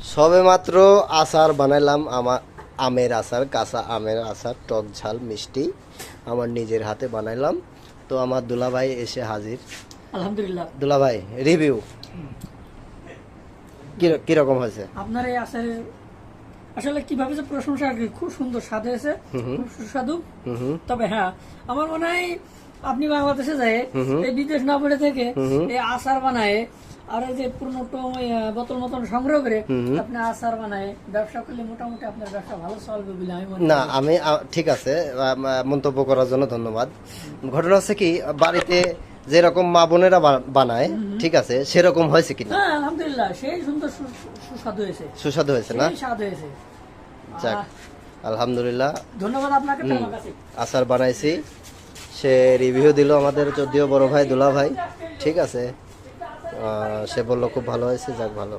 সবে মাত্র আচার বানাইলাম, আমার আমের আচার, কাঁচা আমের আচার, টক ঝাল মিষ্টি আমার নিজের হাতে বানাইলাম। তো আমার দুলাভাই এসে হাজির। আলহামদুলিল্লাহ। দুলাভাই রিভিউ কিরকম হয়েছে? আপনার এই আচারের আসলে কিভাবে যে প্রশংসা আর কি, খুব সুন্দর স্বাদ হয়েছে, খুব সুস্বাদু। তবে হ্যাঁ, আমার মনে হয় আপনি বাংলাদেশে যায় এই বিদেশ না পড়ে থেকে এই আচার বানায় আর এই যে পুরনো বোতল মতন সংগ্রহ করে আপনি আচার বানায় ব্যবসা করলে মোটামুটি আপনার ব্যবসা ভালো চলবে বলে আমি মনে না করি। আমি ঠিক আছে, মন্তব্য করার জন্য ধন্যবাদ। ঘটনা হচ্ছে কি, বাড়িতে যেরকম মা বোনেরা বানায় ঠিক আছে সেরকম হয়েছে কিনা? হ্যাঁ আলহামদুলিল্লাহ, সেই সুন্দর সুস্বাদু হয়েছে, সুস্বাদু হয়েছে না? সেই স্বাদ হয়েছে। যাক আলহামদুলিল্লাহ। ধন্যবাদ আপনাকে আমার কাছে। আচার বানাইছি, সে রিভিউ দিল আমাদের যদিও বড় ভাই দুলা ভাই, ঠিক আছে। সে বললো খুব ভালো হয়েছে, যাক ভালো।